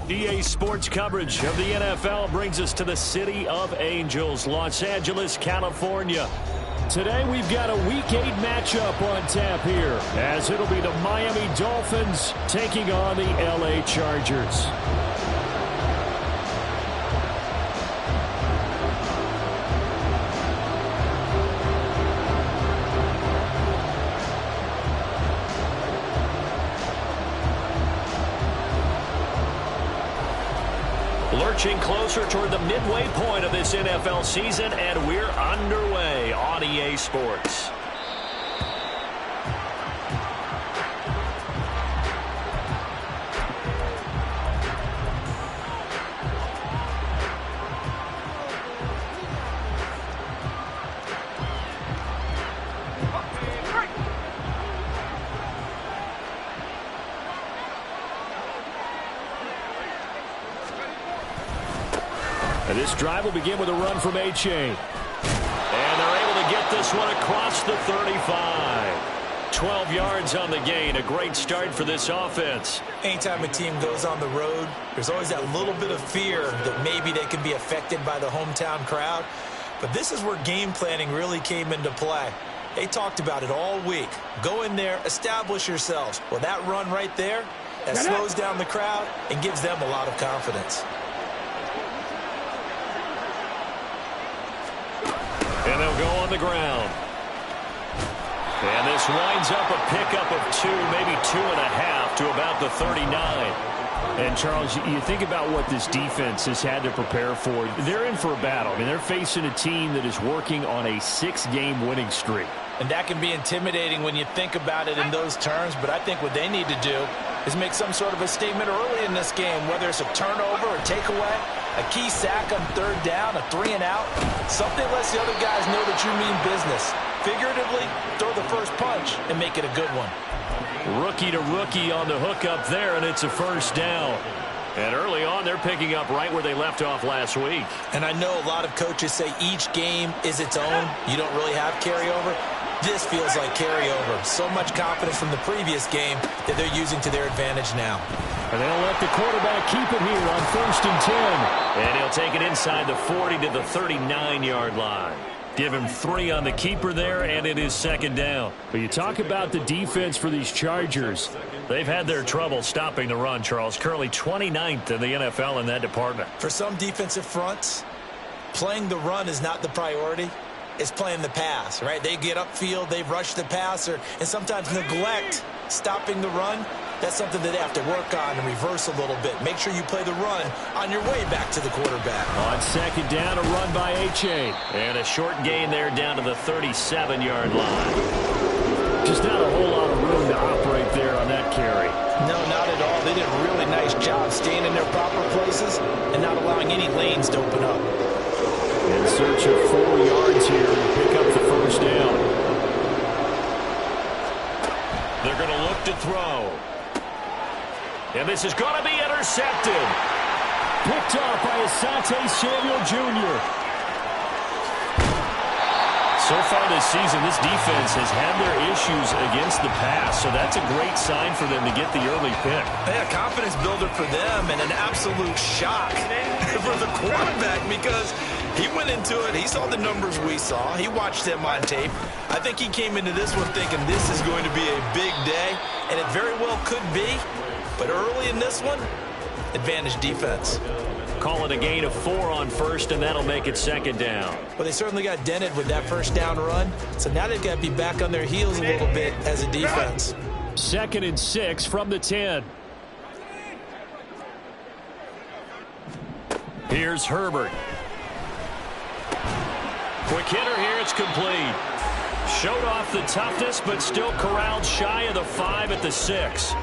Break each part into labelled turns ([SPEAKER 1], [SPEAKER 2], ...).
[SPEAKER 1] EA Sports coverage of the NFL brings us to the City of Angels, Los Angeles, California. Today we've got a Week 8 matchup on tap here, as it'll be the Miami Dolphins taking on the LA Chargers. Lurching closer toward the midway point of this NFL season, and we're underway on EA Sports. And this drive will begin with a run from A-Chain. And they're able to get this one across the 35. 12 yards on the gain. A great start for this offense.
[SPEAKER 2] Anytime a team goes on the road, there's always that little bit of fear that maybe they can be affected by the hometown crowd. But this is where game planning really came into play. They talked about it all week. Go in there, establish yourselves. Well, that run right there, that slows down the crowd and gives them a lot of confidence.
[SPEAKER 1] And they'll go on the ground. And this winds up a pickup of 2, maybe 2.5 to about the 39. And, Charles, you think about what this defense has had to prepare for. They're in for a battle. I mean, they're facing a team that is working on a 6-game winning streak.
[SPEAKER 2] And that can be intimidating when you think about it in those terms. But I think what they need to do is make some sort of a statement early in this game, whether it's a turnover or takeaway, a key sack on third down, a 3-and-out. Something lets the other guys know that you mean business. Figuratively, throw the first punch and make it a good one.
[SPEAKER 1] Rookie to rookie on the hook up there, and it's a first down. And early on, they're picking up right where they left off last week.
[SPEAKER 2] And I know a lot of coaches say each game is its own. You don't really have carryover. This feels like carryover. So much confidence from the previous game that they're using to their advantage now.
[SPEAKER 1] And they'll let the quarterback keep it here on 1st and 10. And he'll take it inside the 40 to the 39-yard line. Give him 3 on the keeper there, and it is 2nd down. But you talk about the defense for these Chargers. They've had their trouble stopping the run, Charles. Currently 29th in the NFL in that department.
[SPEAKER 2] For some defensive fronts, playing the run is not the priority. It's playing the pass, right? They get upfield, they rush the passer, and sometimes neglect stopping the run. That's something that they have to work on and reverse a little bit. Make sure you play the run on your way back to the quarterback.
[SPEAKER 1] On 2nd down, a run by A-Chain. And a short gain there down to the 37-yard line. Just not a whole lot of room to operate there on that carry.
[SPEAKER 2] No, not at all. They did a really nice job staying in their proper places and not allowing any lanes to open up.
[SPEAKER 1] In search of 4 yards here to pick up the first down. They're going to look to throw. And this is going to be intercepted. Picked off by Asante Samuel Jr. So far this season, this defense has had their issues against the pass, so that's a great sign for them to get the early pick.
[SPEAKER 2] Yeah, confidence builder for them and an absolute shock for the quarterback because he went into it. He saw the numbers we saw. He watched them on tape. I think he came into this one thinking this is going to be a big day, and it very well could be. But early in this one, advantage defense.
[SPEAKER 1] Call it a gain of 4 on 1st, and that'll make it 2nd down.
[SPEAKER 2] Well, they certainly got dented with that first down run, so now they've got to be back on their heels a little bit as a defense.
[SPEAKER 1] 2nd and 6 from the 10. Here's Herbert. Quick hitter here, it's complete. Showed off the toughness, but still corralled shy of the 5 at the 6.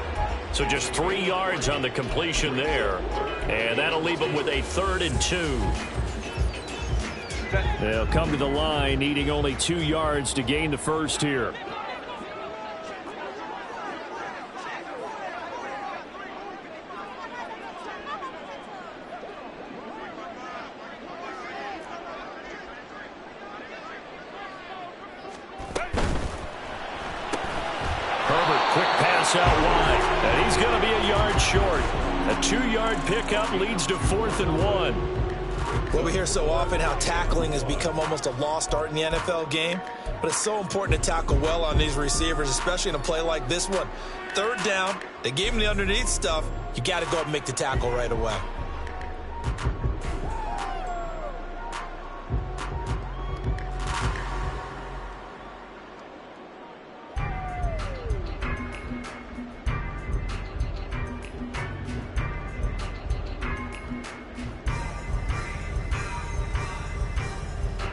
[SPEAKER 1] So just 3 yards on the completion there. And that'll leave them with a 3rd and 2. They'll come to the line, needing only 2 yards to gain the first here. Herbert, quick pass out wide. And he's going to be a yard short. A 2-yard pickup leads to 4th and 1.
[SPEAKER 2] Well, we hear so often how tackling has become almost a lost art in the NFL game, but it's so important to tackle well on these receivers, especially in a play like this one. 3rd down, they gave him the underneath stuff. You got to go up and make the tackle right away.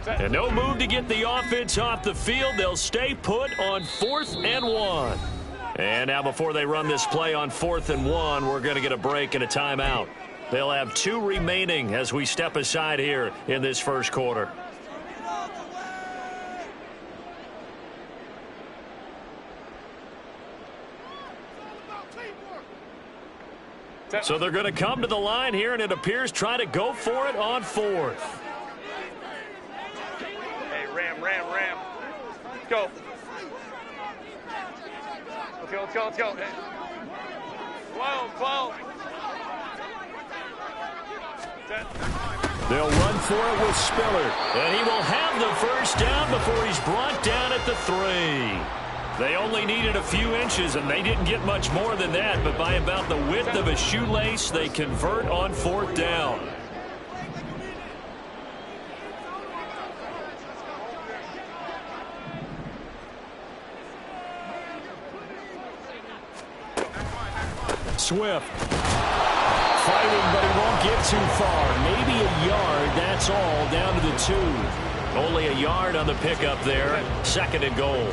[SPEAKER 1] And no move to get the offense off the field. They'll stay put on 4th and 1. And now before they run this play on 4th and 1, we're going to get a break and a timeout. They'll have 2 remaining as we step aside here in this first quarter. So they're going to come to the line here, and it appears try to go for it on 4th.
[SPEAKER 3] Ram. Let's go. Let's go. 12. 10.
[SPEAKER 1] They'll run for it with Spiller. And he will have the first down before he's brought down at the 3. They only needed a few inches, and they didn't get much more than that. But by about the width of a shoelace, they convert on 4th down. Swift fighting, but he won't get too far. Maybe a yard, that's all, down to the 2. Only a yard on the pickup there. 2nd and goal.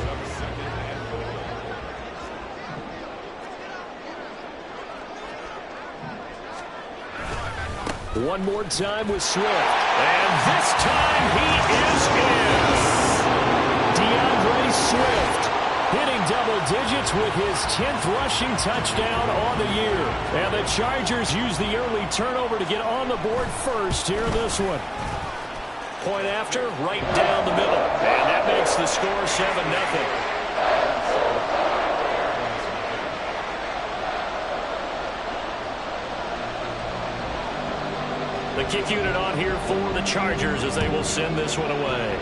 [SPEAKER 1] One more time with Swift. And this time he is in. DeAndre Swift hitting double digits with his 10th rushing touchdown on the year. And the Chargers use the early turnover to get on the board first here in this one. Point after, right down the middle. And that makes the score 7-0. The kick unit on here for the Chargers as they will send this one away.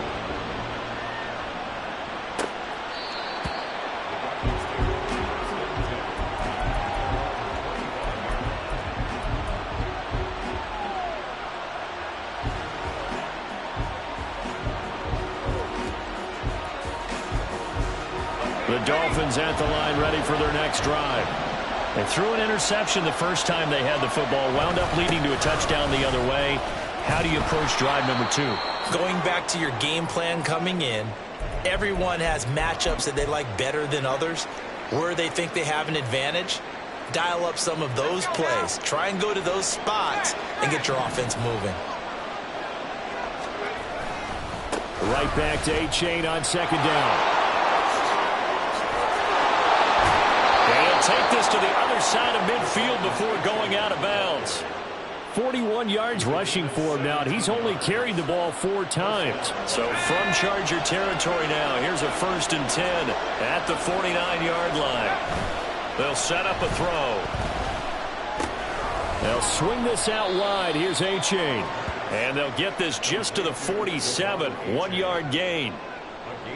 [SPEAKER 1] The Dolphins at the line ready for their next drive. They threw an interception the first time they had the football, wound up leading to a touchdown the other way. How do you approach drive number 2?
[SPEAKER 2] Going back to your game plan coming in, everyone has matchups that they like better than others. Where they think they have an advantage, dial up some of those plays. Try and go to those spots and get your offense moving.
[SPEAKER 1] Right back to A-Chain on 2nd down. Take this to the other side of midfield before going out of bounds. 41 yards rushing for him now, and he's only carried the ball 4 times. So from Charger territory now, here's a 1st and 10 at the 49-yard line. They'll set up a throw. They'll swing this out wide. Here's A-Chain. And they'll get this just to the 47, 1-yard gain.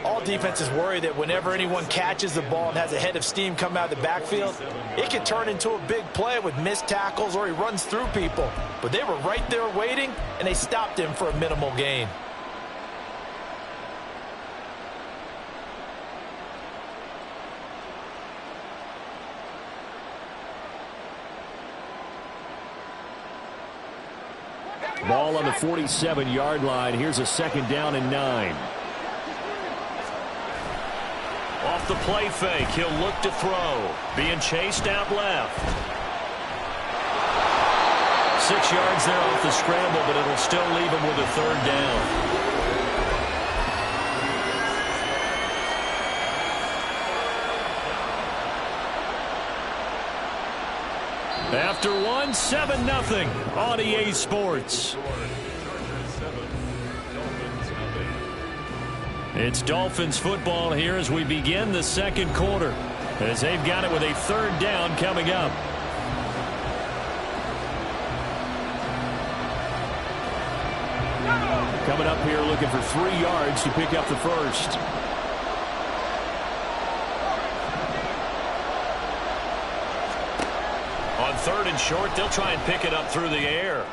[SPEAKER 2] All defenses worry that whenever anyone catches the ball and has a head of steam come out of the backfield, it can turn into a big play with missed tackles or he runs through people. But they were right there waiting, and they stopped him for a minimal gain.
[SPEAKER 1] Ball on the 47-yard line. Here's a 2nd down and 9. Off the play fake, he'll look to throw. Being chased out left. 6 yards there off the scramble, but it'll still leave him with a 3rd down. After one, 7-0 on EA Sports. It's Dolphins football here as we begin the 2nd quarter, as they've got it with a 3rd down coming up.
[SPEAKER 4] Coming up here looking for 3 yards to pick up the first.
[SPEAKER 1] On 3rd and short, they'll try and pick it up through the air.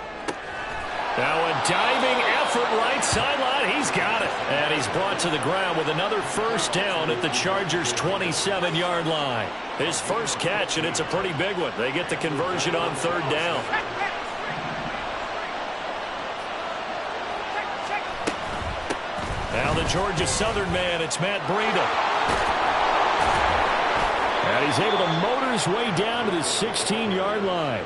[SPEAKER 1] Now a diving effort right sideline. He's got it. And he's brought to the ground with another first down at the Chargers' 27-yard line. His first catch, and it's a pretty big one. They get the conversion on 3rd down. Now the Georgia Southern man, it's Matt Breida. And he's able to motor his way down to the 16-yard line.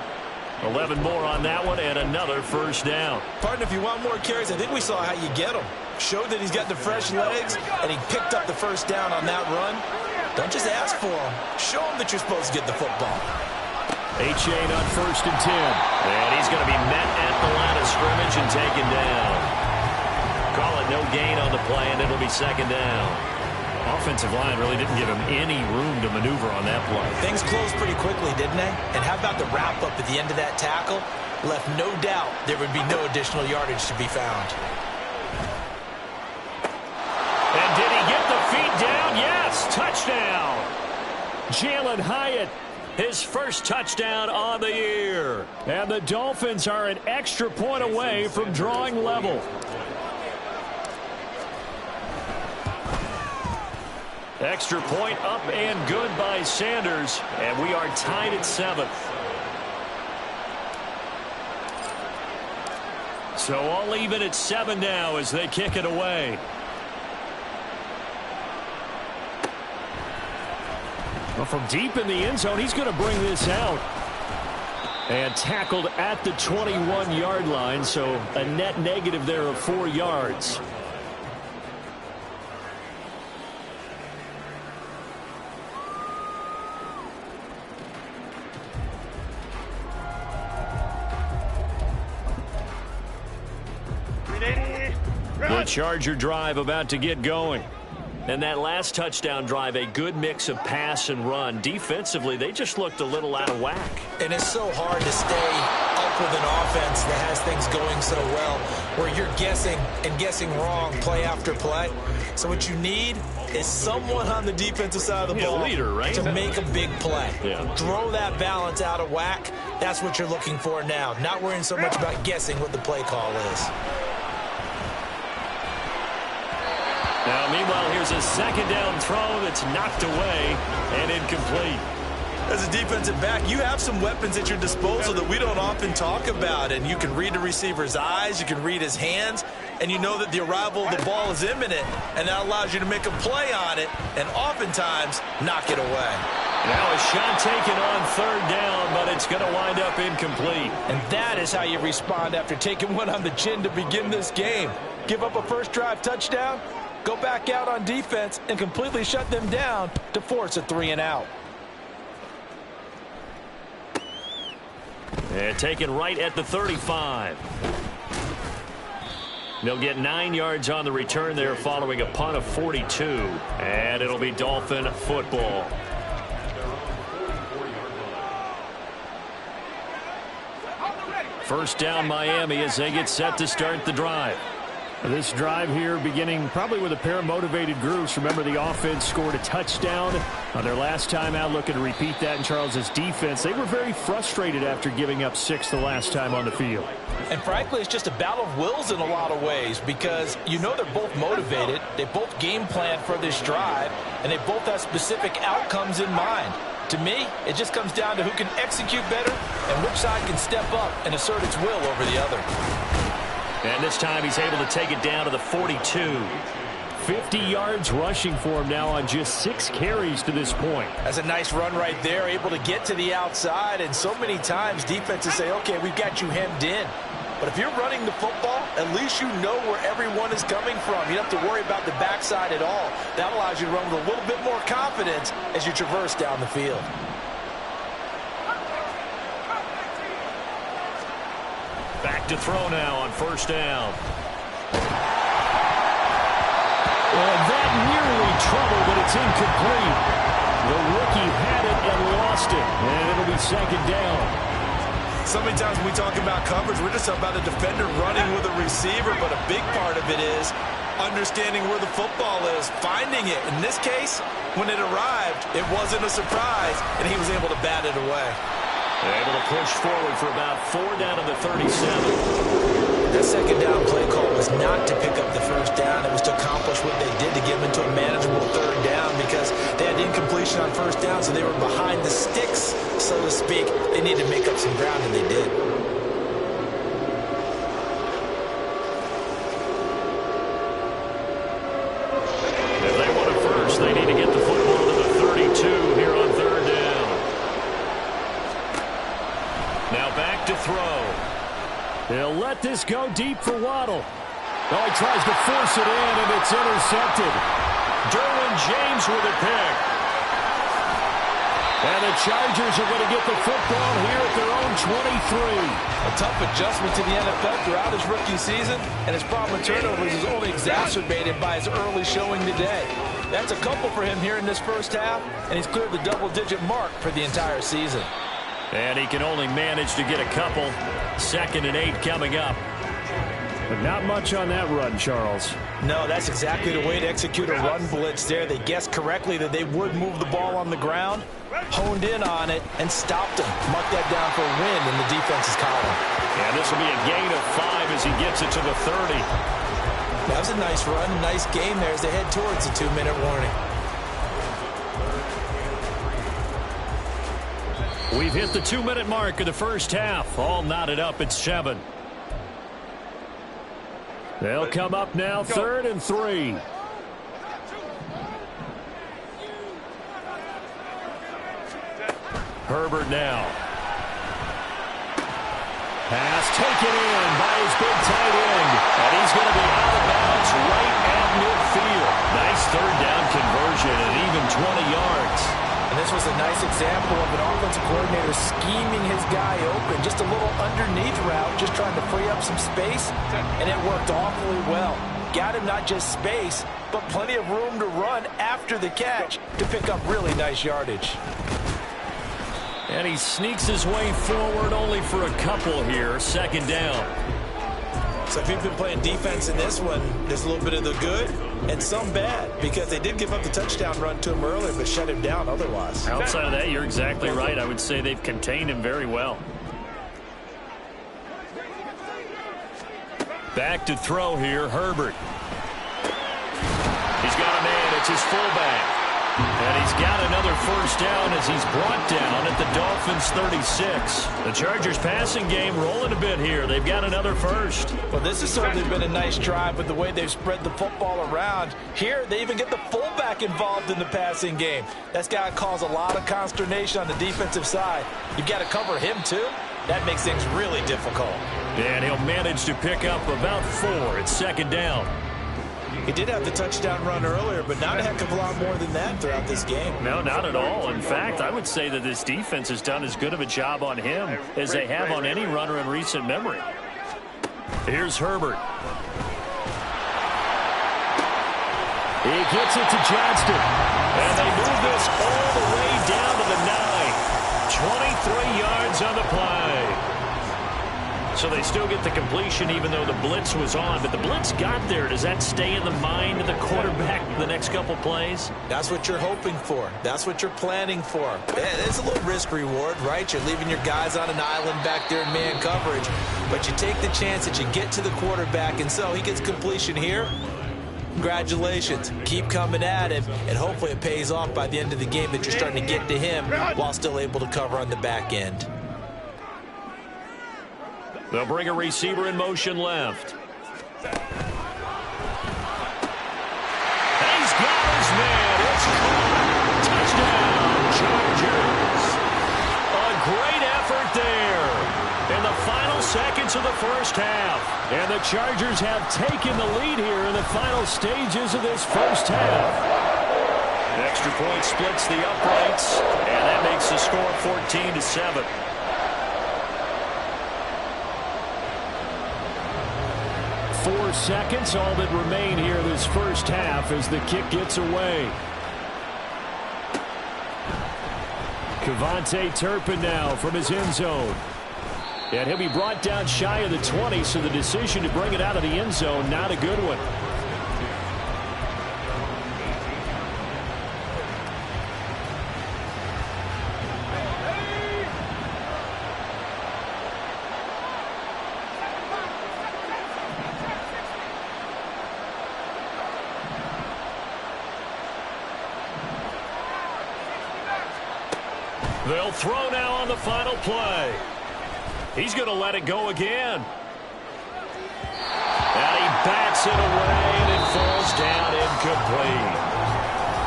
[SPEAKER 1] 11 more on that one and another first down.
[SPEAKER 2] Partner, if you want more carries, I think we saw how you get them. Showed that he's got the fresh legs, and he picked up the first down on that run. Don't just ask for him. Show him that you're supposed to get the football.
[SPEAKER 1] H.A. on 1st and 10. And he's going to be met at the line of scrimmage and taken down. Call it no gain on the play, and it'll be 2nd down. Offensive line really didn't give him any room to maneuver on that play.
[SPEAKER 2] Things closed pretty quickly, didn't they? And how about the wrap-up at the end of that tackle? Left no doubt there would be no additional yardage to be found.
[SPEAKER 1] And did he get the feet down? Yes, touchdown. Jalen Hyatt, his first touchdown on the year.
[SPEAKER 4] And the Dolphins are an extra point away from drawing level.
[SPEAKER 1] Extra point up and good by Sanders. And we are tied at 7th. So all even at 7 now as they kick it away.
[SPEAKER 4] Well, from deep in the end zone, he's going to bring this out. And tackled at the 21-yard line, so a net negative there of 4 yards.
[SPEAKER 1] The Charger drive about to get going. And that last touchdown drive, a good mix of pass and run. Defensively, they just looked a little out of whack.
[SPEAKER 2] And it's so hard to stay up with an offense that has things going so well, where you're guessing and guessing wrong play after play. So what you need is someone on the defensive side of the ball,
[SPEAKER 1] a leader, right?
[SPEAKER 2] To make a big play.
[SPEAKER 1] Yeah.
[SPEAKER 2] Throw that balance out of whack. That's what you're looking for now. Not worrying so much about guessing what the play call is.
[SPEAKER 1] Now, meanwhile, here's a 2nd down throw that's knocked away and incomplete.
[SPEAKER 2] As a defensive back, you have some weapons at your disposal that we don't often talk about. And you can read the receiver's eyes, you can read his hands, and you know that the arrival of the ball is imminent, and that allows you to make a play on it and oftentimes knock it away.
[SPEAKER 1] Now a shot taken on 3rd down, but it's going to wind up incomplete.
[SPEAKER 2] And that is how you respond after taking one on the chin to begin this game. Give up a first drive touchdown, go back out on defense and completely shut them down to force a 3-and-out.
[SPEAKER 1] And taken right at the 35. They'll get 9 yards on the return there following a punt of 42. And it'll be Dolphin football. First down Miami as they get set to start the drive.
[SPEAKER 4] This drive here beginning probably with a pair of motivated groups. Remember, the offense scored a touchdown on their last time out, looking to repeat that in Charles's defense. They were very frustrated after giving up 6 the last time on the field.
[SPEAKER 2] And frankly, it's just a battle of wills in a lot of ways, because you know they're both motivated, they both game plan for this drive, and they both have specific outcomes in mind. To me, it just comes down to who can execute better and which side can step up and assert its will over the other.
[SPEAKER 1] And this time he's able to take it down to the 42.
[SPEAKER 4] 50 yards rushing for him now on just 6 carries to this point.
[SPEAKER 2] That's a nice run right there, able to get to the outside. And so many times defenses say, okay, we've got you hemmed in. But if you're running the football, at least you know where everyone is coming from. You don't have to worry about the backside at all. That allows you to run with a little bit more confidence as you traverse down the field.
[SPEAKER 1] Back to throw now on first down.
[SPEAKER 4] Well, that nearly trouble, but it's incomplete. The rookie had it and lost it. And it'll be 2nd down.
[SPEAKER 2] So many times when we talk about coverage, we're just about a defender running with a receiver, but a big part of it is understanding where the football is, finding it. In this case, when it arrived, it wasn't a surprise, and he was able to bat it away.
[SPEAKER 1] They're able to push forward for about 4 down to the 37.
[SPEAKER 2] That second down play call was not to pick up the first down. It was to accomplish what they did to get them into a manageable third down because they had incompletion on first down, so they were behind the sticks, so to speak. They needed to make up some ground, and they did.
[SPEAKER 1] If they want it first, they need to get the football to the 32 here on third down. Now back to throw.
[SPEAKER 4] He'll let this go deep for Waddle. Oh, he tries to force it in, and it's intercepted.
[SPEAKER 1] Derwin James with a pick.
[SPEAKER 4] And the Chargers are going to get the football here at their own 23.
[SPEAKER 5] A tough adjustment to the NFL throughout his rookie season, and his problem with turnovers is only exacerbated by his early showing today. That's a couple for him here in this first half, and he's cleared the double-digit mark for the entire season.
[SPEAKER 1] And he can only manage to get a couple. 2nd and 8 coming up.
[SPEAKER 4] But not much on that run, Charles.
[SPEAKER 5] No, that's exactly the way to execute a run blitz there. They guessed correctly that they would move the ball on the ground, honed in on it, and stopped him. Mark that down for a win in the defense's column.
[SPEAKER 1] And this will be a gain of 5 as he gets it to the 30.
[SPEAKER 2] That was a nice run, a nice game there as they head towards the 2-minute warning.
[SPEAKER 1] We've hit the 2-minute mark of the first half. All knotted up at 7.
[SPEAKER 4] They'll come up now, 3rd and 3.
[SPEAKER 1] Herbert now.
[SPEAKER 4] Pass taken in by his big tight end.
[SPEAKER 1] And he's going to be out of bounds right at midfield. Nice third down conversion and even 20 yards.
[SPEAKER 5] And this was a nice example of an offensive coordinator scheming his guy open. Just a little underneath route, just trying to free up some space, and it worked awfully well. Got him not just space, but plenty of room to run after the catch to pick up really nice yardage.
[SPEAKER 1] And he sneaks his way forward only for a couple here. 2nd down.
[SPEAKER 2] So if you've been playing defense in this one, there's a little bit of the good and some bad because they did give up the touchdown run to him earlier but shut him down otherwise.
[SPEAKER 1] Outside of that, you're exactly right. I would say they've contained him very well. Back to throw here, Herbert. He's got a man. It's his fullback. And he's got another first down as he's brought down at the Dolphins' 36. The Chargers passing game rolling a bit here. They've got another first.
[SPEAKER 5] Well, this has certainly been a nice drive with the way they've spread the football around. Here, they even get the fullback involved in the passing game. That's got to cause a lot of consternation on the defensive side. You've got to cover him, too. That makes things really difficult.
[SPEAKER 1] And he'll manage to pick up about 4. It's 2nd down.
[SPEAKER 2] He did have the touchdown run earlier, but not a heck of a lot more than that throughout this game.
[SPEAKER 1] No, not at all. In fact, I would say that this defense has done as good of a job on him as they have on any runner in recent memory. Here's Herbert.
[SPEAKER 4] He gets it to Johnston.
[SPEAKER 1] And they move this all the way down to the 9. 23 yards on the play. So they still get the completion even though the blitz was on. But the blitz got there. Does that stay in the mind of the quarterback the next couple plays?
[SPEAKER 2] That's what you're hoping for. That's what you're planning for. It's a little risk reward, right? You're leaving your guys on an island back there in man coverage. But you take the chance that you get to the quarterback. And so he gets completion here. Congratulations. Keep coming at him. And hopefully it pays off by the end of the game that you're starting to get to him while still able to cover on the back end.
[SPEAKER 1] They'll bring a receiver in motion left. And he's got his man. It's caught. Touchdown, Chargers. A great effort there in the final seconds of the first half.
[SPEAKER 4] And the Chargers have taken the lead here in the final stages of this first half.
[SPEAKER 1] Extra point splits the uprights, and that makes the score 14-7.
[SPEAKER 4] 4 seconds, all that remain here this first half as the kick gets away. Kevontae Turpin now from his end zone. And he'll be brought down shy of the 20, so the decision to bring it out of the end zone, not a good one.
[SPEAKER 1] They'll throw now on the final play. He's going to let it go again. And he backs it away, and it falls down incomplete.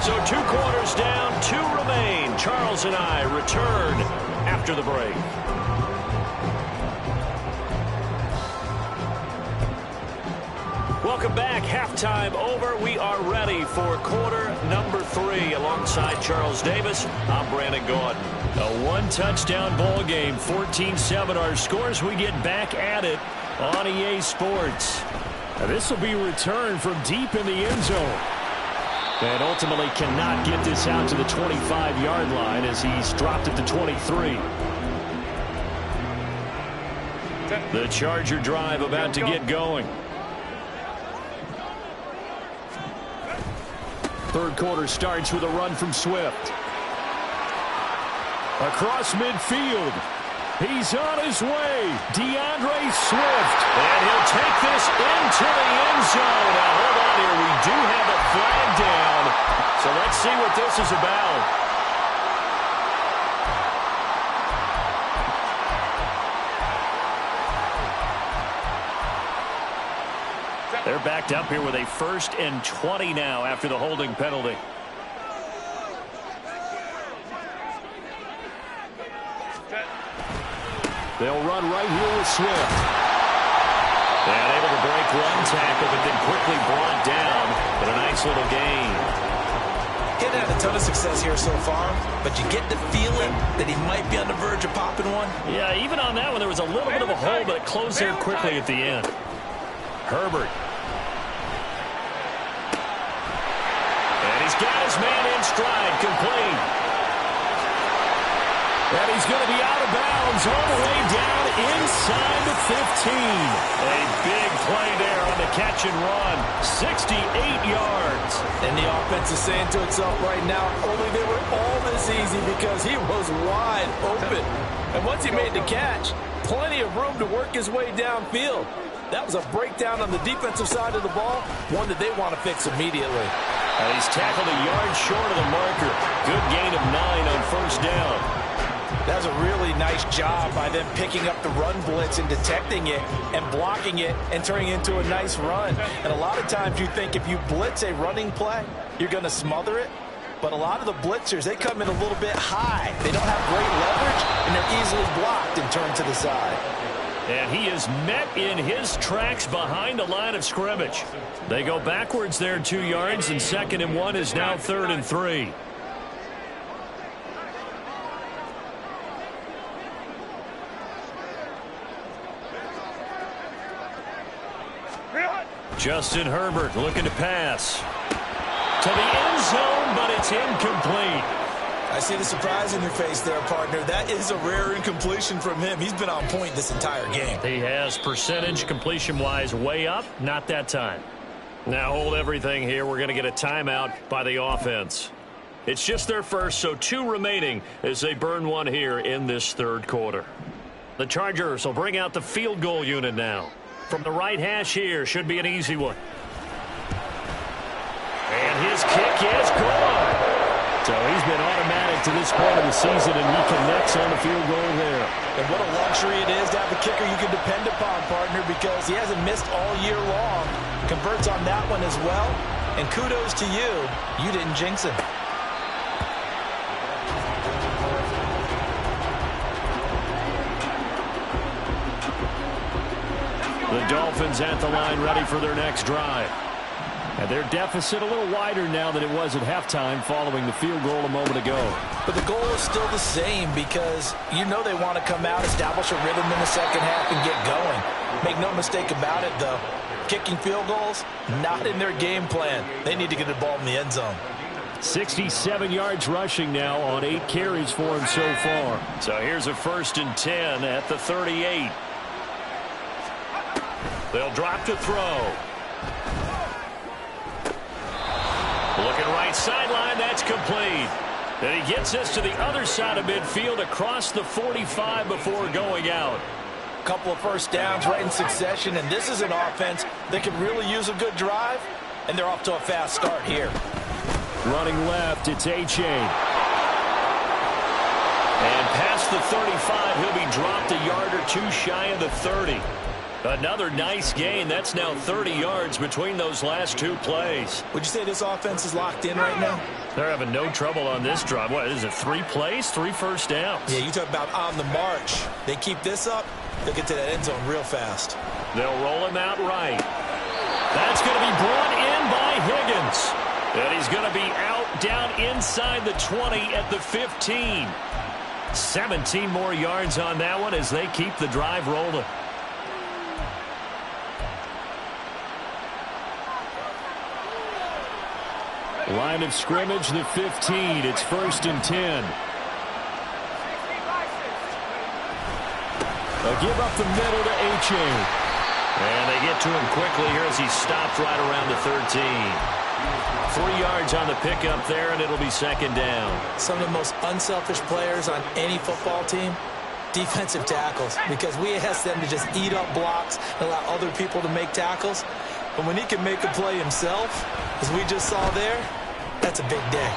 [SPEAKER 1] So 2 quarters down, 2 remain. Charles and I return after the break. Welcome back. Halftime over. We are ready for quarter number 3. Alongside Charles Davis, I'm Brandon Gaudin. A 1-touchdown ball game, 14-7 our scores. We get back at it on EA Sports. Now this will be returned from deep in the end zone. And ultimately cannot get this out to the 25-yard line as he's dropped it to 23. The Charger drive about to get going. Third quarter starts with a run from Swift. Across midfield. He's on his way. DeAndre Swift. And he'll take this into the end zone. Now, hold on here. We do have a flag down. So let's see what this is about.
[SPEAKER 4] They're backed up here with a 1st and 20 now after the holding penalty. They'll run right here with Swift.
[SPEAKER 1] And able to break one tackle, but then quickly brought down. But a nice little gain.
[SPEAKER 5] He hasn't had a ton of success here so far, but you get the feeling that he might be on the verge of popping one.
[SPEAKER 1] Yeah, even on that one, there was a little bit of a hole, but it closed there quickly at the end. Herbert. And he's got his man in stride, complete.
[SPEAKER 4] And he's going to be out of bounds all the way down inside the 15.
[SPEAKER 1] A big play there on the catch and run. 68 yards.
[SPEAKER 5] And the offense is saying to itself right now, only they were all this easy because he was wide open. And once he made the catch, plenty of room to work his way downfield. That was a breakdown on the defensive side of the ball, one that they want to fix immediately.
[SPEAKER 1] And he's tackled a yard short of the marker. Good gain of 9 on first down.
[SPEAKER 5] That was a really nice job by them picking up the run blitz and detecting it and blocking it and turning it into a nice run. And a lot of times you think if you blitz a running play, you're going to smother it. But a lot of the blitzers, they come in a little bit high. They don't have great leverage, and they're easily blocked and turned to the side.
[SPEAKER 1] And he is met in his tracks behind the line of scrimmage. They go backwards there 2 yards, and 2nd and 1 is now 3rd and 3. Justin Herbert looking to pass. To the end zone, but it's incomplete.
[SPEAKER 5] I see the surprise in your face there, partner. That is a rare incompletion from him. He's been on point this entire game.
[SPEAKER 1] He has percentage completion-wise way up, not that time. Now hold everything here. We're going to get a timeout by the offense. It's just their first, so 2 remaining as they burn one here in this 3rd quarter. The Chargers will bring out the field goal unit now. From the right hash here, should be an easy one. And his kick is gone.
[SPEAKER 4] So he's been automatic to this point of the season, and he connects on the field goal there.
[SPEAKER 5] And what a luxury it is to have a kicker you can depend upon, partner, because he hasn't missed all year long. Converts on that one as well. And kudos to you. You didn't jinx him.
[SPEAKER 4] The Dolphins at the line ready for their next drive. And their deficit a little wider now than it was at halftime following the field goal a moment ago.
[SPEAKER 5] But the goal is still the same because you know they want to come out, establish a rhythm in the second half, and get going. Make no mistake about it, though. Kicking field goals, not in their game plan. They need to get the ball in the end zone.
[SPEAKER 4] 67 yards rushing now on 8 carries for him so far.
[SPEAKER 1] So here's a 1st and 10 at the 38. They'll drop to throw. Looking right sideline, that's complete. And he gets us to the other side of midfield across the 45 before going out.
[SPEAKER 5] A couple of first downs right in succession, and this is an offense that could really use a good drive, and they're off to a fast start here.
[SPEAKER 4] Running left, it's H.A.
[SPEAKER 1] And past the 35, he'll be dropped a yard or two shy of the 30. Another nice gain. That's now 30 yards between those last 2 plays.
[SPEAKER 5] Would you say this offense is locked in right now?
[SPEAKER 1] They're having no trouble on this drive. What is it, 3 plays, 3 first downs?
[SPEAKER 5] Yeah, you talk about on the march. They keep this up, they'll get to that end zone real fast.
[SPEAKER 1] They'll roll him out right. That's going to be brought in by Higgins. And he's going to be out down inside the 20 at the 15. 17 more yards on that one as they keep the drive rolling.
[SPEAKER 4] Line of scrimmage, the 15. It's 1st and 10. A give up the middle to H.A.
[SPEAKER 1] And they get to him quickly here as he stopped right around the 13. 3 yards on the pickup there, and it'll be 2nd down.
[SPEAKER 5] Some of the most unselfish players on any football team, defensive tackles, because we ask them to just eat up blocks and allow other people to make tackles. But when he can make a play himself, as we just saw there, that's a big day.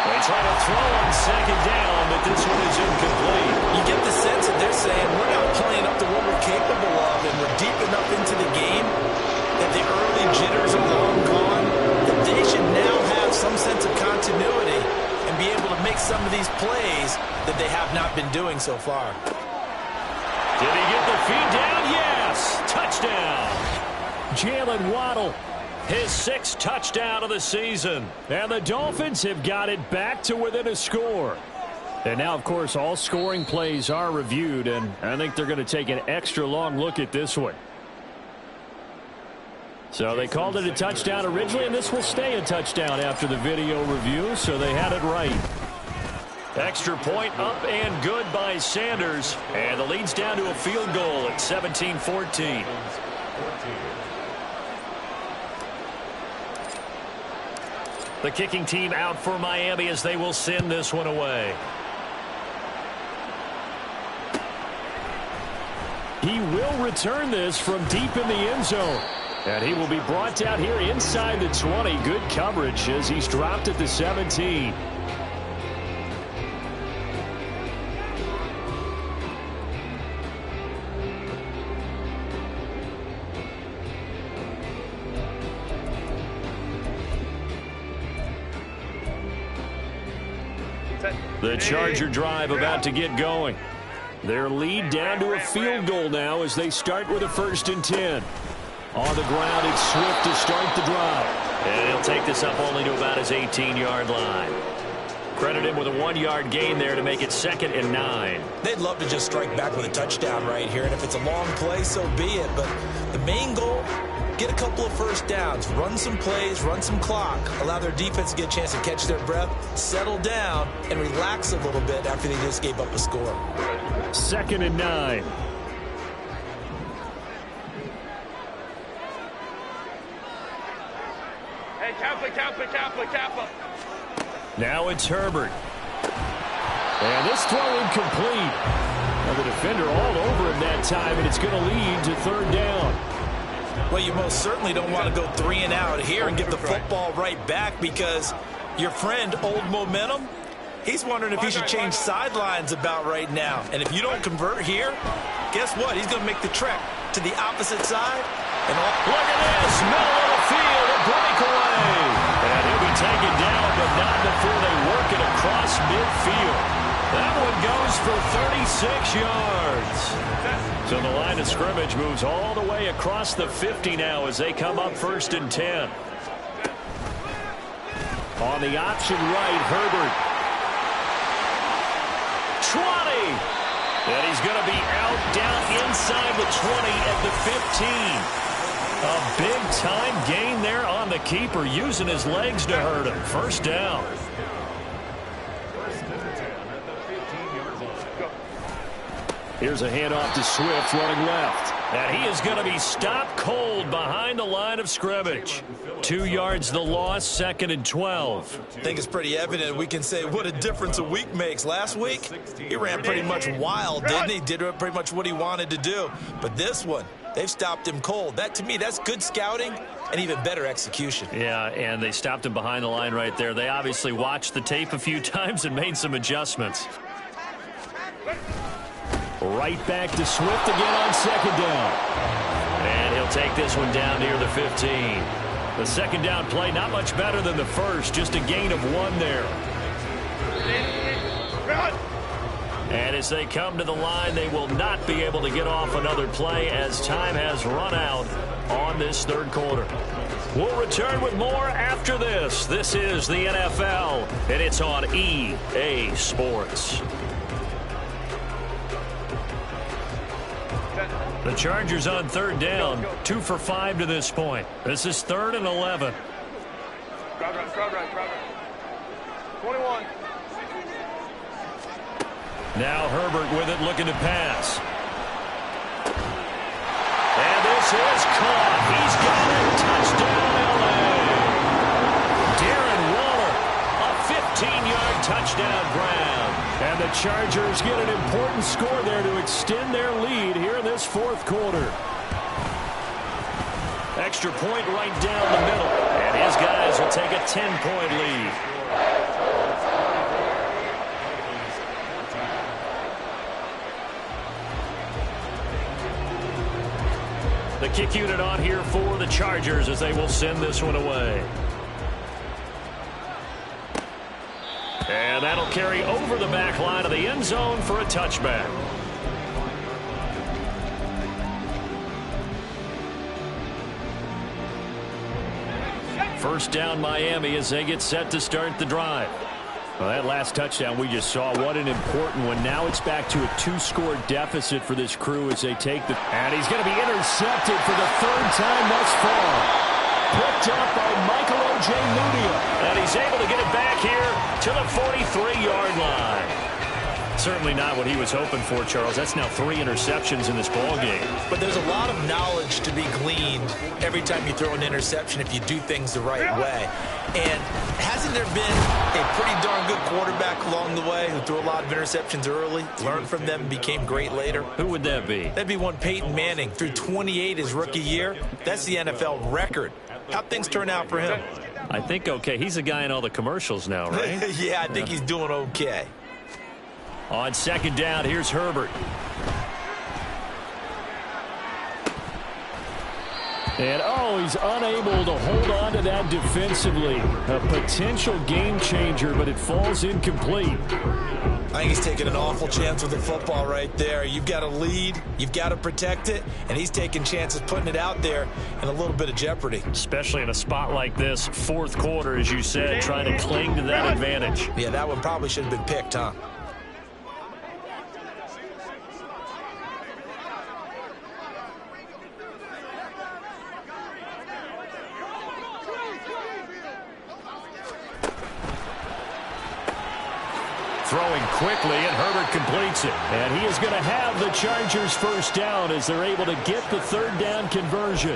[SPEAKER 1] They try to throw on 2nd down, but this one is incomplete.
[SPEAKER 5] You get the sense that they're saying we're not playing up to what we're capable of, and we're deep enough into the game that the early jitters are long gone, that they should now have some sense of continuity and be able to make some of these plays that they have not been doing so far.
[SPEAKER 1] Did he get the feed down? Yes! Touchdown!
[SPEAKER 4] Jalen Waddle.
[SPEAKER 1] His 6th touchdown of the season.
[SPEAKER 4] And the Dolphins have got it back to within a score. And now, of course, all scoring plays are reviewed, and I think they're going to take an extra long look at this one. So they called it a touchdown originally, and this will stay a touchdown after the video review, so they had it right.
[SPEAKER 1] Extra point up and good by Sanders. And the lead's down to a field goal at 17-14. The kicking team out for Miami as they will send this one away.
[SPEAKER 4] He will return this from deep in the end zone. And he will be brought down here inside the 20. Good coverage as he's dropped at the 17.
[SPEAKER 1] The Charger drive about to get going. Their lead down to a field goal now as they start with a 1st and 10. On the ground, it's Swift to start the drive. And he'll take this up only to about his 18-yard line. Credit him with a 1-yard gain there to make it 2nd and 9.
[SPEAKER 5] They'd love to just strike back with a touchdown right here, and if it's a long play, so be it. But the main goal, get a couple of first downs, run some plays, run some clock, allow their defense to get a chance to catch their breath, settle down, and relax a little bit after they just gave up a score.
[SPEAKER 4] 2nd and 9.
[SPEAKER 3] Hey, Kappa.
[SPEAKER 4] Now it's Herbert. And this throw incomplete. Now the defender all over him that time, and it's going to lead to 3rd down.
[SPEAKER 5] Well, you most certainly don't want to go 3 and out here and get the football right back, because your friend, Old Momentum, he's wondering if he should change sidelines about right now. And if you don't convert here, guess what? He's going to make the trek to the opposite side. And
[SPEAKER 1] look at this, middle of the field, a breakaway. And he'll be taken down, but not before they work it across midfield. That one goes for 36 yards. So the line of scrimmage moves all the way across the 50 now as they come up 1st and 10.
[SPEAKER 4] On the option right, Herbert.
[SPEAKER 1] 20. And he's going to be out down inside the 20 at the 15. A big-time gain there on the keeper, using his legs to hurt him. 1st down.
[SPEAKER 4] Here's a handoff to Swift running left.
[SPEAKER 1] And he is going to be stopped cold behind the line of scrimmage. 2 yards the loss, 2nd and 12.
[SPEAKER 2] I think it's pretty evident we can say what a difference a week makes. Last week, he ran pretty much wild, didn't he? Did pretty much what he wanted to do. But this one, they've stopped him cold. That, to me, that's good scouting and even better execution.
[SPEAKER 1] Yeah, and they stopped him behind the line right there. They obviously watched the tape a few times and made some adjustments.
[SPEAKER 4] Right back to Swift again on 2nd down.
[SPEAKER 1] And he'll take this one down near the 15. The 2nd down play, not much better than the first, just a gain of 1 there. And as they come to the line, they will not be able to get off another play as time has run out on this 3rd quarter. We'll return with more after this. This is the NFL, and it's on EA Sports. The Chargers on 3rd down, 2 for 5 to this point. This is 3rd and 11.
[SPEAKER 3] Crowd right. 21.
[SPEAKER 1] Now Herbert with it, looking to pass. And this is caught. He's got it. Touchdown, L.A. Darren Waller, a 15-yard touchdown grab.
[SPEAKER 4] And the Chargers get an important score there to extend their lead here in this 4th quarter.
[SPEAKER 1] Extra point right down the middle. And his guys will take a 10-point lead. The kick unit on here for the Chargers as they will send this one away. And that'll carry over the back line of the end zone for a touchback. First down Miami as they get set to start the drive.
[SPEAKER 4] Well, that last touchdown we just saw, what an important one. Now it's back to a 2-score deficit for this crew as they take the... And he's going to be intercepted for the 3rd time thus far. Picked up by Michael O.J. Mudia.
[SPEAKER 1] And he's able to get it back here to the 43-yard line. Certainly not what he was hoping for, Charles. That's now 3 interceptions in this ball game.
[SPEAKER 2] But there's a lot of knowledge to be gleaned every time you throw an interception if you do things the right way. And hasn't there been a pretty darn good quarterback along the way who threw a lot of interceptions early, learned from them, and became great later?
[SPEAKER 1] Who would that be?
[SPEAKER 2] That'd be one Peyton Manning. Threw 28 his rookie year. That's the NFL record. How'd things turn out for him?
[SPEAKER 1] I think okay. He's a guy in all the commercials now, right?
[SPEAKER 2] Yeah, I think he's doing okay.
[SPEAKER 1] On 2nd down, here's Herbert.
[SPEAKER 4] And, he's unable to hold on to that defensively. A potential game changer, but it falls incomplete.
[SPEAKER 2] I think he's taking an awful chance with the football right there. You've got a lead, you've got to protect it, and he's taking chances putting it out there in a little bit of jeopardy.
[SPEAKER 1] Especially in a spot like this, 4th quarter, as you said, trying to cling to that advantage.
[SPEAKER 2] Yeah, that one probably should have been picked, huh?
[SPEAKER 1] Throwing quickly, and Herbert completes it.
[SPEAKER 4] And he is going to have the Chargers 1st down as they're able to get the 3rd down conversion.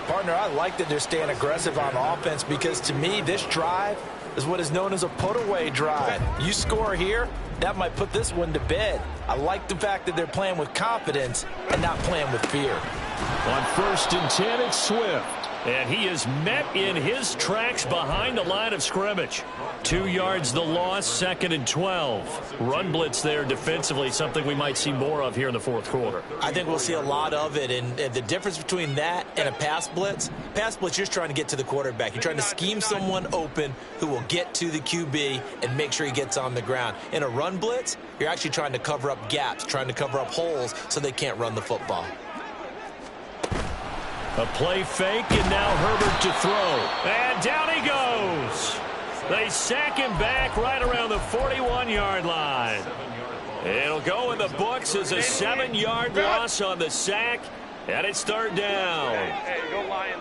[SPEAKER 5] Partner, I like that they're staying aggressive on offense because, to me, this drive is what is known as a put-away drive. You score here, that might put this one to bed. I like the fact that they're playing with confidence and not playing with fear.
[SPEAKER 4] On 1st and 10, it's Swift.
[SPEAKER 1] And he is met in his tracks behind the line of scrimmage. 2 yards the loss, 2nd and 12. Run blitz there defensively, something we might see more of here in the 4th quarter.
[SPEAKER 2] I think we'll see a lot of it, and the difference between that and a pass blitz, you're just trying to get to the quarterback. You're trying to scheme someone open who will get to the QB and make sure he gets on the ground. In a run blitz, you're actually trying to cover up gaps, trying to cover up holes so they can't run the football.
[SPEAKER 1] A play fake, and now Herbert to throw. And down he goes. They sack him back right around the 41-yard line. It'll go in the books as a 7-yard loss on the sack, and it's 3rd down.
[SPEAKER 3] Hey, go Lion.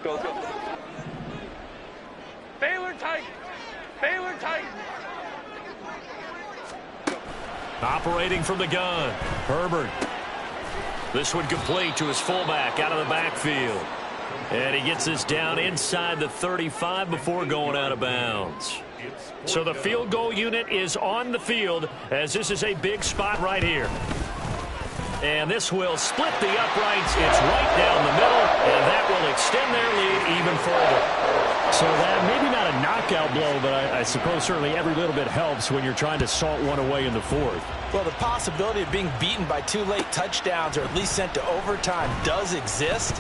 [SPEAKER 3] Go. Baylor tight.
[SPEAKER 1] Operating from the gun, Herbert. This one complete to his fullback out of the backfield. And he gets this down inside the 35 before going out of bounds. So the field goal unit is on the field as this is a big spot right here. And this will split the uprights. It's right down the middle, and that will extend their lead even further.
[SPEAKER 4] So that maybe not a knockout blow, but I suppose certainly every little bit helps when you're trying to salt one away in the fourth.
[SPEAKER 5] Well, the possibility of being beaten by 2 late touchdowns or at least sent to overtime does exist.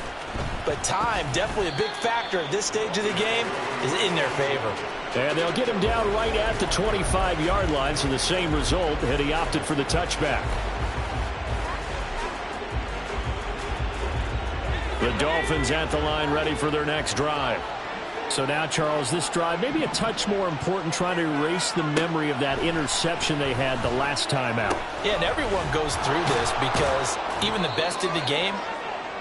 [SPEAKER 5] But time, definitely a big factor at this stage of the game, is in their favor.
[SPEAKER 4] And they'll get him down right at the 25-yard line, so the same result had he opted for the touchback. The Dolphins at the line ready for their next drive. So now, Charles, this drive maybe a touch more important, trying to erase the memory of that interception they had the last time out.
[SPEAKER 5] Yeah, and everyone goes through this because even the best in the game,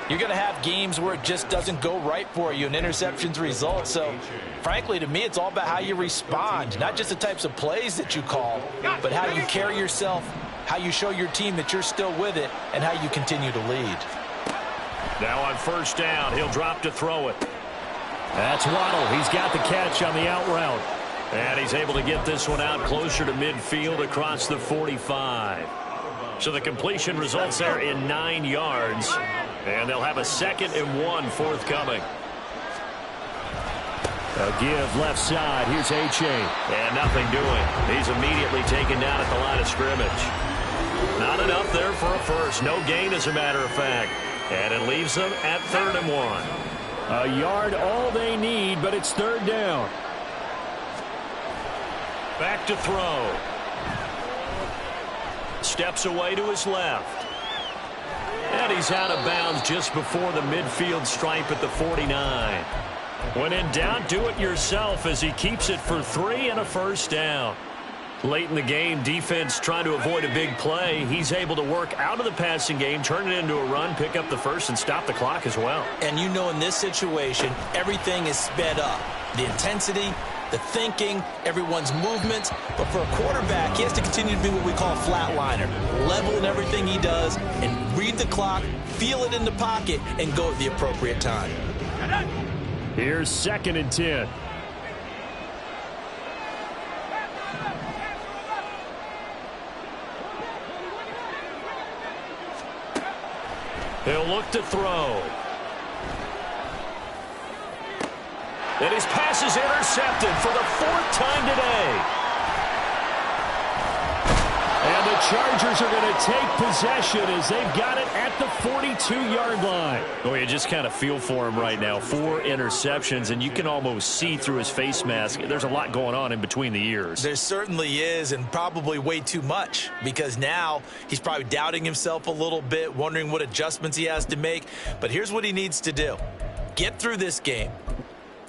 [SPEAKER 5] you're going to have games where it just doesn't go right for you and interceptions result. So, frankly, to me, it's all about how you respond, not just the types of plays that you call, but how you carry yourself, how you show your team that you're still with it, and how you continue to lead.
[SPEAKER 1] Now on first down, he'll drop to throw it.
[SPEAKER 4] That's Waddle. He's got the catch on the out route.
[SPEAKER 1] And he's able to get this one out closer to midfield across the 45. So the completion results there in 9 yards. And they'll have a 2nd and 1 forthcoming.
[SPEAKER 4] A give left side. Here's H.A.
[SPEAKER 1] And nothing doing. He's immediately taken down at the line of scrimmage. Not enough there for a first. No gain, as a matter of fact. And it leaves them at 3rd and 1.
[SPEAKER 4] A yard all they need, but it's 3rd down.
[SPEAKER 1] Back to throw. Steps away to his left. And he's out of bounds just before the midfield stripe at the 49. When in doubt, do it yourself as he keeps it for 3 and a first down. Late in the game, defense trying to avoid a big play. He's able to work out of the passing game, turn it into a run, pick up the first, and stop the clock as well.
[SPEAKER 5] And you know in this situation, everything is sped up. The intensity, the thinking, everyone's movements. But for a quarterback, he has to continue to be what we call a flatliner. Level in everything he does and read the clock, feel it in the pocket, and go at the appropriate time.
[SPEAKER 4] Here's 2nd and 10.
[SPEAKER 1] He'll look to throw. And his pass is intercepted for the 4th time today.
[SPEAKER 4] And the Chargers are going to take possession as they've got it at the 42-yard line.
[SPEAKER 1] Oh, you just kind of feel for him right now. 4 interceptions, and you can almost see through his face mask. There's a lot going on in between the ears.
[SPEAKER 5] There certainly is, and probably way too much, because now he's probably doubting himself a little bit, wondering what adjustments he has to make. But here's what he needs to do. Get through this game.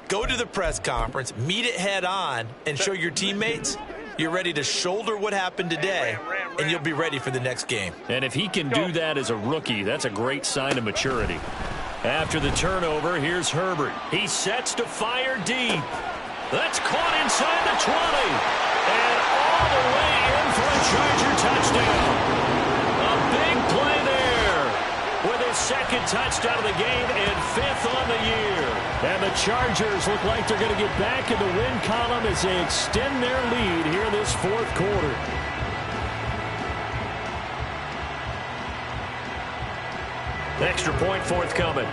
[SPEAKER 5] Go to the press conference, meet it head on, and show your teammates you're ready to shoulder what happened today, and you'll be ready for the next game.
[SPEAKER 1] And if he can do that as a rookie, that's a great sign of maturity. After the turnover, here's Herbert. He sets to fire deep. That's caught inside the 20. And all the way in for a Charger touchdown. A big play there with his 2nd touchdown of the game and 5th on the year.
[SPEAKER 4] And the Chargers look like they're going to get back in the win column as they extend their lead here this 4th quarter.
[SPEAKER 1] Extra point forthcoming.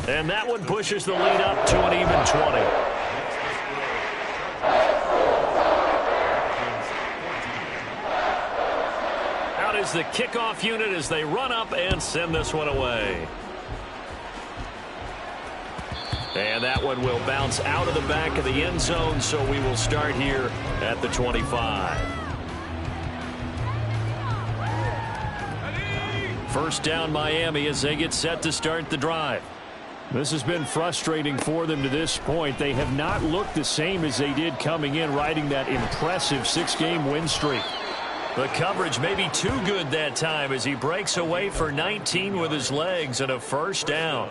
[SPEAKER 1] And that one pushes the lead up to an even 20. Out is the kickoff unit as they run up and send this one away. And that one will bounce out of the back of the end zone, so we will start here at the 25. First down Miami as they get set to start the drive.
[SPEAKER 4] This has been frustrating for them to this point. They have not looked the same as they did coming in, riding that impressive 6-game win streak.
[SPEAKER 1] The coverage may be too good that time as he breaks away for 19 with his legs and a first down.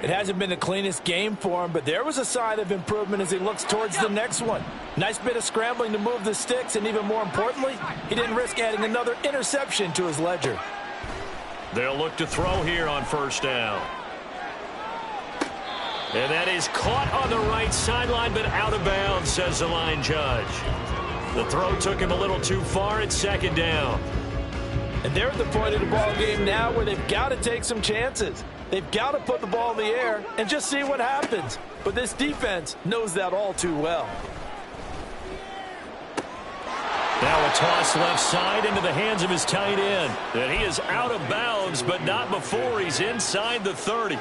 [SPEAKER 5] It hasn't been the cleanest game for him, but there was a sign of improvement as he looks towards the next one. Nice bit of scrambling to move the sticks, and even more importantly, he didn't risk adding another interception to his ledger.
[SPEAKER 1] They'll look to throw here on first down. And that is caught on the right sideline, but out of bounds, says the line judge. The throw took him a little too far at second down.
[SPEAKER 5] And they're at the point of the ball game now where they've got to take some chances. They've got to put the ball in the air and just see what happens. But this defense knows that all too well.
[SPEAKER 1] Now a toss left side into the hands of his tight end. And he is out of bounds, but not before he's inside the 30.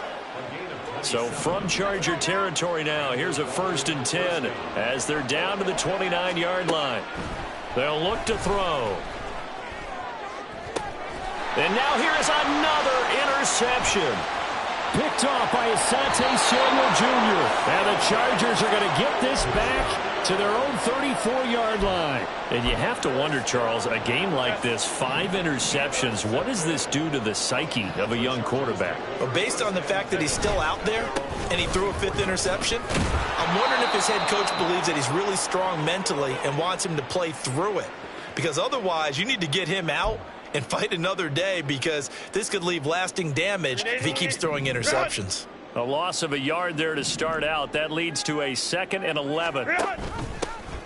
[SPEAKER 1] So from Charger territory now, here's a 1st and 10 as they're down to the 29-yard line. They'll look to throw. And now here is another interception. Picked off by Asante Samuel Jr. And the Chargers are going to get this back to their own 34-yard line. And you have to wonder, Charles, a game like this, 5 interceptions, what does this do to the psyche of a young quarterback?
[SPEAKER 2] Well, based on the fact that he's still out there and he threw a 5th interception, I'm wondering if his head coach believes that he's really strong mentally and wants him to play through it. Because otherwise, you need to get him out and fight another day, because this could leave lasting damage if he keeps throwing interceptions.
[SPEAKER 1] A loss of a yard there to start out. That leads to a 2nd and 11.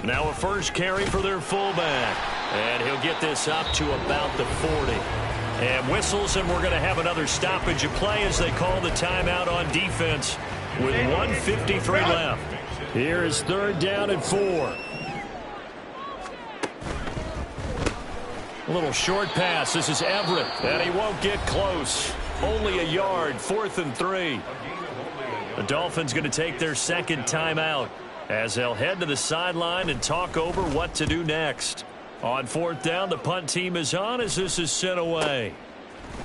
[SPEAKER 1] Now a first carry for their fullback. And he'll get this up to about the 40. And whistles, and we're going to have another stoppage of play as they call the timeout on defense with 1:53 left. Here is 3rd down and 4. A little short pass. This is Everett, and he won't get close. Only a yard, 4th and 3. The Dolphins going to take their 2nd timeout as they'll head to the sideline and talk over what to do next. On 4th down, the punt team is on as this is sent away.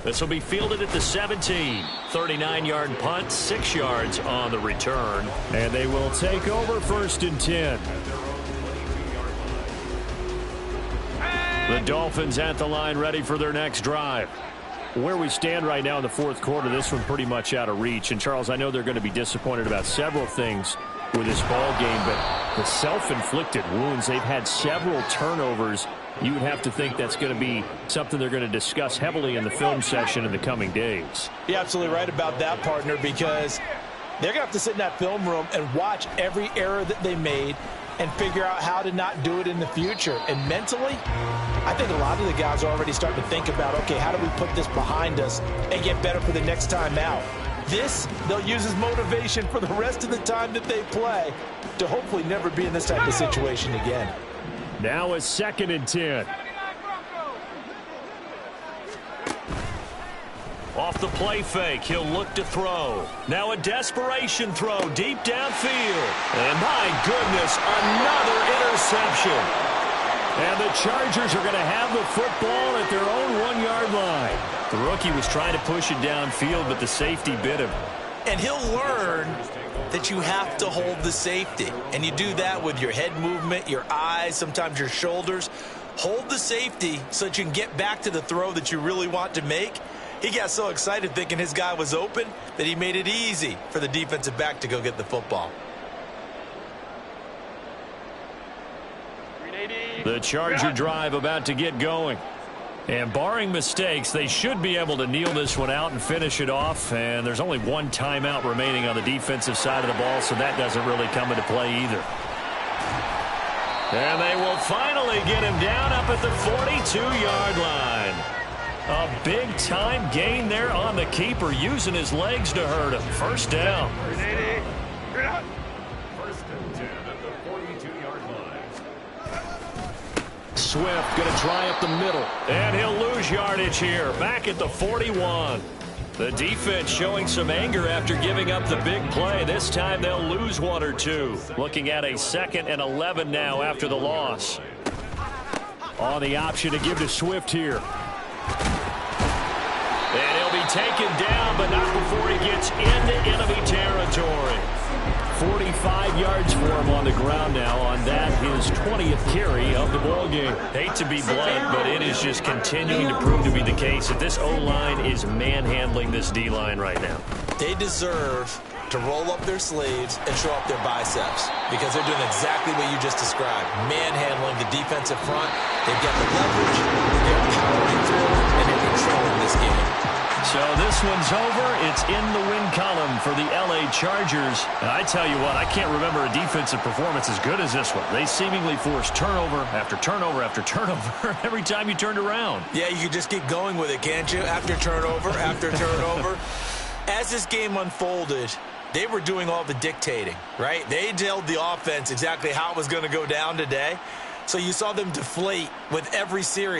[SPEAKER 1] This will be fielded at the 17. 39-yard punt, 6 yards on the return. And they will take over 1st and 10. The Dolphins at the line, ready for their next drive. Where we stand right now in the 4th quarter, this one pretty much out of reach. And, Charles, I know they're going to be disappointed about several things with this ball game, but the self-inflicted wounds, they've had several turnovers. You would have to think that's going to be something they're going to discuss heavily in the film session in the coming days.
[SPEAKER 5] You're absolutely right about that, partner, because they're going to have to sit in that film room and watch every error that they made and figure out how to not do it in the future. And mentally, I think a lot of the guys are already starting to think about, okay, how do we put this behind us and get better for the next time out? This, they'll use as motivation for the rest of the time that they play to hopefully never be in this type of situation again.
[SPEAKER 4] Now a 2nd and 10.
[SPEAKER 1] Off the play fake, he'll look to throw. Now a desperation throw deep downfield. And my goodness, another interception. And the Chargers are going to have the football at their own 1-yard line. The rookie was trying to push it downfield, but the safety bit him.
[SPEAKER 2] And he'll learn that you have to hold the safety. And you do that with your head movement, your eyes, sometimes your shoulders. Hold the safety so that you can get back to the throw that you really want to make. He got so excited thinking his guy was open that he made it easy for the defensive back to go get the football.
[SPEAKER 1] The Charger drive about to get going. And barring mistakes, they should be able to kneel this one out and finish it off. And there's only 1 timeout remaining on the defensive side of the ball, so that doesn't really come into play either. And they will finally get him down up at the 42-yard line. A big-time gain there on the keeper, using his legs to hurt him. 1st down.
[SPEAKER 4] 1st and 10 at the 42-yard line. Swift going to try up the middle.
[SPEAKER 1] And he'll lose yardage here, back at the 41. The defense showing some anger after giving up the big play. This time they'll lose 1 or 2. Looking at a 2nd and 11 now after the loss.
[SPEAKER 4] On the option to give to Swift here.
[SPEAKER 1] And he'll be taken down, but not before he gets into enemy territory.
[SPEAKER 4] 45 yards for him on the ground now on that, his 20th carry of the ball game.
[SPEAKER 1] Hate to be blunt, but it is just continuing to prove to be the case that this O-line is manhandling this D-line right now.
[SPEAKER 2] They deserve to roll up their sleeves and show up their biceps because they're doing exactly what you just described, manhandling the defensive front. They've got the leverage, they're powering through, and they're controlling this game.
[SPEAKER 1] So this one's over. It's in the win column for the L.A. Chargers. And I tell you what, I can't remember a defensive performance as good as this one. They seemingly forced turnover after turnover after turnover every time you turned around.
[SPEAKER 2] Yeah, you can just keep going with it, can't you? After turnover, after turnover. As this game unfolded, they were doing all the dictating, right? They told the offense exactly how it was going to go down today. So you saw them deflate with every series.